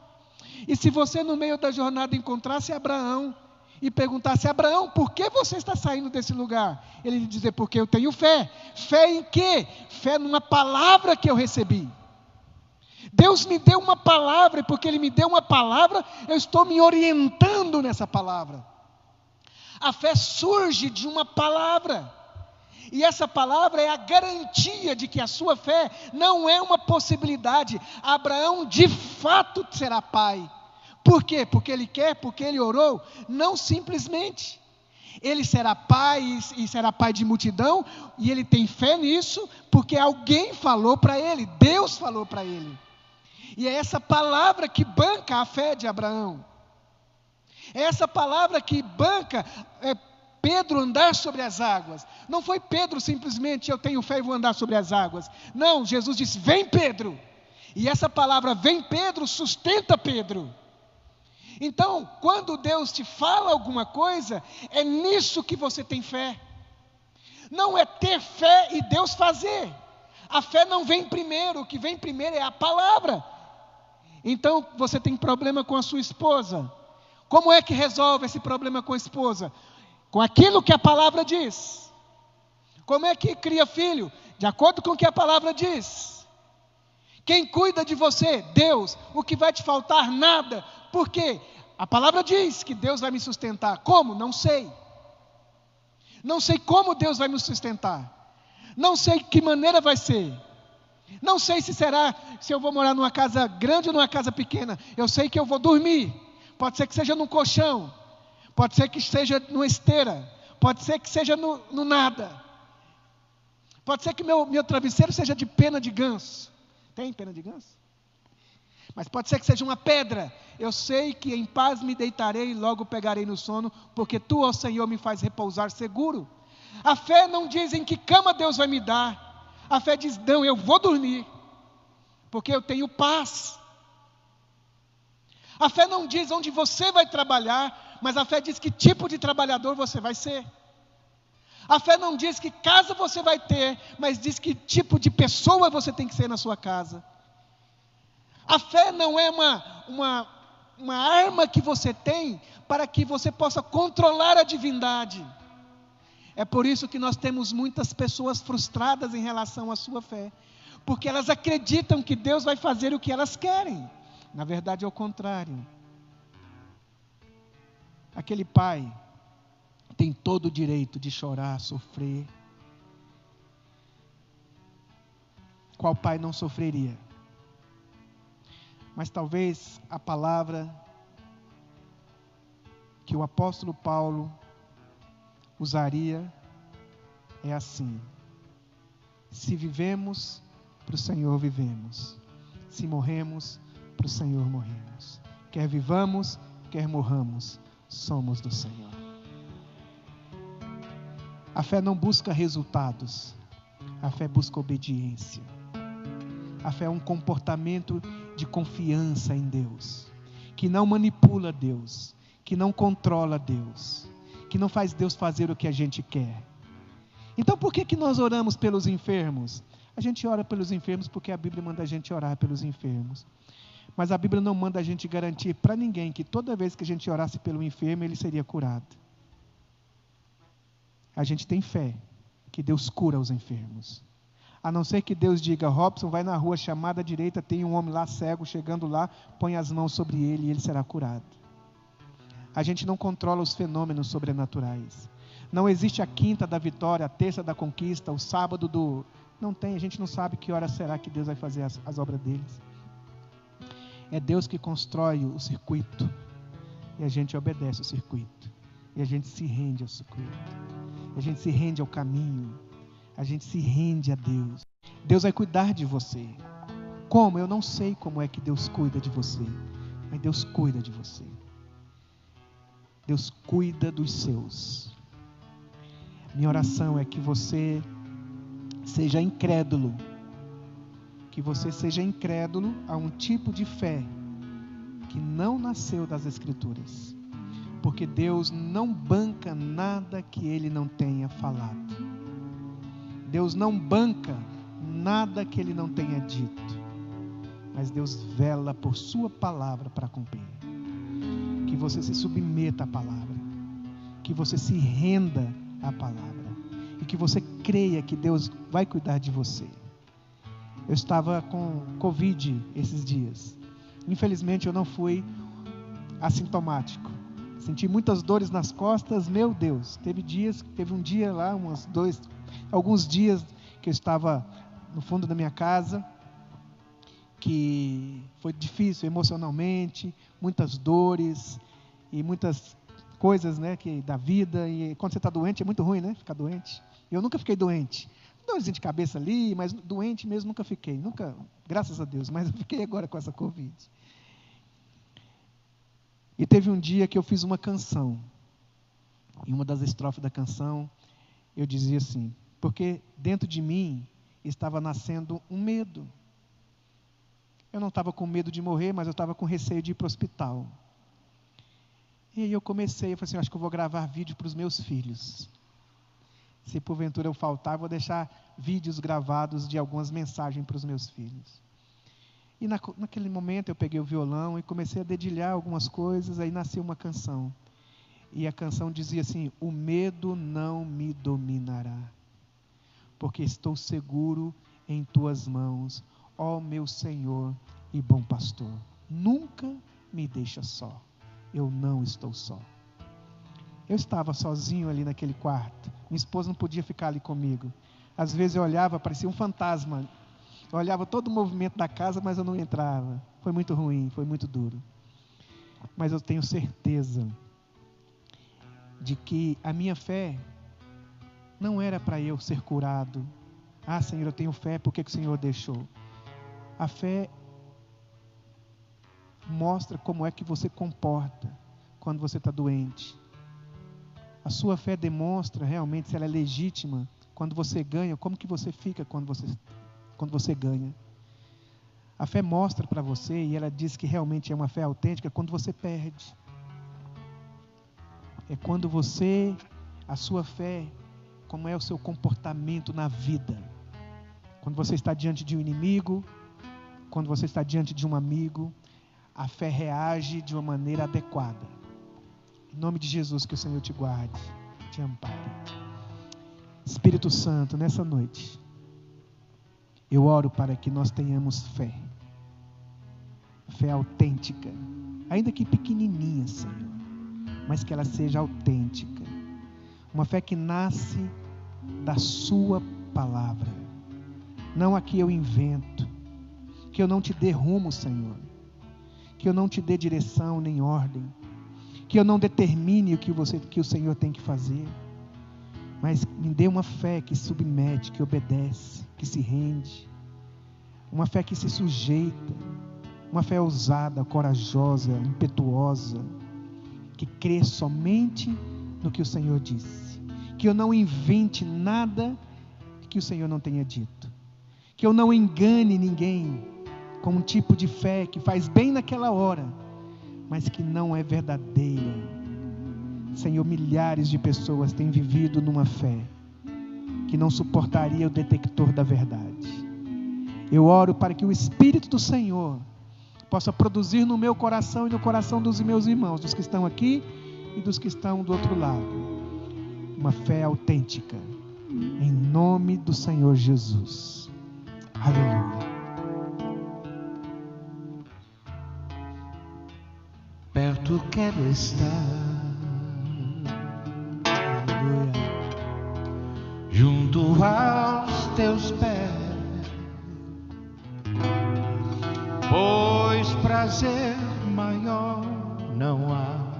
E se você no meio da jornada encontrasse Abraão e perguntasse: Abraão, por que você está saindo desse lugar? Ele ia dizer: porque eu tenho fé. Fé em quê? Fé numa palavra que eu recebi. Deus me deu uma palavra, e porque Ele me deu uma palavra, eu estou me orientando nessa palavra. A fé surge de uma palavra, e essa palavra é a garantia de que a sua fé não é uma possibilidade. Abraão de fato será pai. Por quê? Porque ele quer, porque ele orou? Não simplesmente. Ele será pai e será pai de multidão, e ele tem fé nisso, porque alguém falou para ele, Deus falou para ele. E é essa palavra que banca a fé de Abraão. É essa palavra que banca Pedro andar sobre as águas. Não foi Pedro simplesmente: eu tenho fé e vou andar sobre as águas. Não, Jesus disse: vem Pedro. E essa palavra vem Pedro sustenta Pedro. Então, quando Deus te fala alguma coisa, é nisso que você tem fé. Não é ter fé e Deus fazer. A fé não vem primeiro, o que vem primeiro é a palavra. Então, você tem problema com a sua esposa. Como é que resolve esse problema com a esposa? Com aquilo que a palavra diz. Como é que cria filho? De acordo com o que a palavra diz. Quem cuida de você? Deus. O que vai te faltar? Nada. Por quê? A palavra diz que Deus vai me sustentar. Como? Não sei. Não sei como Deus vai me sustentar. Não sei de que maneira vai ser. Não sei se eu vou morar numa casa grande ou numa casa pequena. Eu sei que eu vou dormir. Pode ser que seja num colchão. Pode ser que seja numa esteira. Pode ser que seja no nada. Pode ser que meu travesseiro seja de pena de ganso. Tem pena de ganso? Mas pode ser que seja uma pedra. Eu sei que em paz me deitarei e logo pegarei no sono, porque Tu, ó Senhor, me faz repousar seguro. A fé não diz em que cama Deus vai me dar. A fé diz: não, eu vou dormir, porque eu tenho paz. A fé não diz onde você vai trabalhar, mas a fé diz que tipo de trabalhador você vai ser. A fé não diz que casa você vai ter, mas diz que tipo de pessoa você tem que ser na sua casa. A fé não é uma arma que você tem para que você possa controlar a divindade. É por isso que nós temos muitas pessoas frustradas em relação à sua fé, porque elas acreditam que Deus vai fazer o que elas querem. Na verdade é o contrário. Aquele pai tem todo o direito de chorar, sofrer. Qual pai não sofreria? Mas talvez a palavra que o apóstolo Paulo usaria é assim: se vivemos, para o Senhor vivemos. Se morremos, para o Senhor morremos. Quer vivamos, quer morramos, somos do Senhor. A fé não busca resultados, a fé busca obediência. A fé é um comportamento de confiança em Deus, que não manipula Deus, que não controla Deus, que não faz Deus fazer o que a gente quer. Então por que nós oramos pelos enfermos? A gente ora pelos enfermos porque a Bíblia manda a gente orar pelos enfermos. Mas a Bíblia não manda a gente garantir para ninguém que toda vez que a gente orasse pelo enfermo, ele seria curado. A gente tem fé que Deus cura os enfermos. A não ser que Deus diga: Robson, vai na rua chamada à direita, tem um homem lá cego, chegando lá, põe as mãos sobre ele e ele será curado. A gente não controla os fenômenos sobrenaturais. Não existe a quinta da vitória, a terça da conquista, o sábado do... Não tem, a gente não sabe que hora será que Deus vai fazer as obras deles. É Deus que constrói o circuito. E a gente obedece o circuito. E a gente se rende ao circuito. A gente se rende ao caminho. A gente se rende a Deus. Deus vai cuidar de você. Como? Eu não sei como é que Deus cuida de você. Mas Deus cuida de você. Deus cuida dos seus. Minha oração é que você seja incrédulo. Que você seja incrédulo a um tipo de fé que não nasceu das Escrituras. Porque Deus não banca nada que Ele não tenha falado. Deus não banca nada que Ele não tenha dito. Mas Deus vela por sua palavra para cumprir. Que você se submeta à palavra. Que você se renda à palavra. E que você creia que Deus vai cuidar de você. Eu estava com Covid esses dias. Infelizmente eu não fui assintomático. Senti muitas dores nas costas, meu Deus. Teve um dia lá, alguns dias que eu estava no fundo da minha casa, que foi difícil emocionalmente, muitas dores e muitas coisas, né, da vida. E quando você está doente é muito ruim, né, ficar doente. Eu nunca fiquei doente. Dorzinha de cabeça ali, mas doente mesmo nunca fiquei. Nunca, graças a Deus, mas eu fiquei agora com essa Covid. E teve um dia que eu fiz uma canção. Em uma das estrofes da canção, eu dizia assim: porque dentro de mim estava nascendo um medo. Eu não estava com medo de morrer, mas eu estava com receio de ir para o hospital. E aí eu falei assim, acho que eu vou gravar vídeo para os meus filhos. Se porventura eu faltar, vou deixar vídeos gravados de algumas mensagens para os meus filhos. E naquele momento eu peguei o violão e comecei a dedilhar algumas coisas, aí nasceu uma canção. E a canção dizia assim: o medo não me dominará, porque estou seguro em tuas mãos, ó meu Senhor e bom pastor. Nunca me deixa só, eu não estou só. Eu estava sozinho ali naquele quarto. Minha esposa não podia ficar ali comigo. Às vezes eu olhava, parecia um fantasma. Eu olhava todo o movimento da casa, mas eu não entrava. Foi muito ruim, foi muito duro. Mas eu tenho certeza de que a minha fé não era para eu ser curado. Ah, Senhor, eu tenho fé, por que o Senhor deixou? A fé mostra como é que você comporta quando você está doente. A sua fé demonstra realmente se ela é legítima. Quando você ganha, como que você fica quando você ganha? A fé mostra para você, e ela diz que realmente é uma fé autêntica, quando você perde. É quando a sua fé, como é o seu comportamento na vida. Quando você está diante de um inimigo, quando você está diante de um amigo, a fé reage de uma maneira adequada. Em nome de Jesus, que o Senhor te guarde, te ampare. Espírito Santo, nessa noite, eu oro para que nós tenhamos fé. Fé autêntica, ainda que pequenininha, Senhor, mas que ela seja autêntica. Uma fé que nasce da sua palavra. Não a que eu invento, que eu não te dê rumo, Senhor, que eu não te dê direção nem ordem, que eu não determine o que o Senhor tem que fazer, mas me dê uma fé que submete, que obedece, que se rende, uma fé que se sujeita, uma fé ousada, corajosa, impetuosa, que crer somente no que o Senhor disse. Que eu não invente nada que o Senhor não tenha dito. Que eu não engane ninguém com um tipo de fé que faz bem naquela hora, mas que não é verdadeira. Senhor, milhares de pessoas têm vivido numa fé que não suportaria o detector da verdade. Eu oro para que o Espírito do Senhor possa produzir no meu coração e no coração dos meus irmãos, dos que estão aqui e dos que estão do outro lado, uma fé autêntica, em nome do Senhor Jesus. Aleluia. Perto quero estar, Aleluia. junto aos teus pés, pois prazer maior não há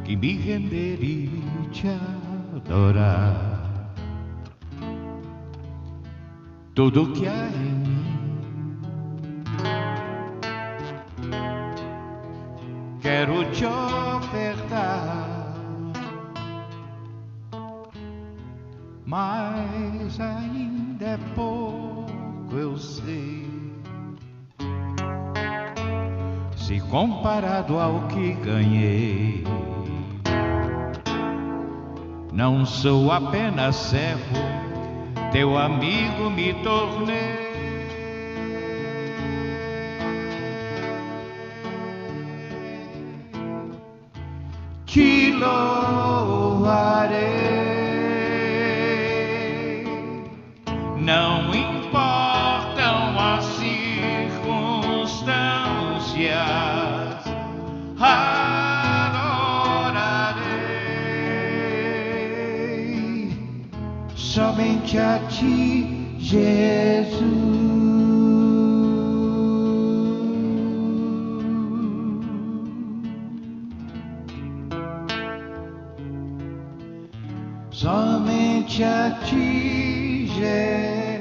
que me render e te adorar. Tudo que há em mim quero te ofertar, mas ainda é pouco, eu sei, se comparado ao que ganhei. Não sou apenas servo, teu amigo me tornei. Te louvarei, não importam as circunstâncias, adorarei somente a ti, Jesus. Somente a ti, Jesus.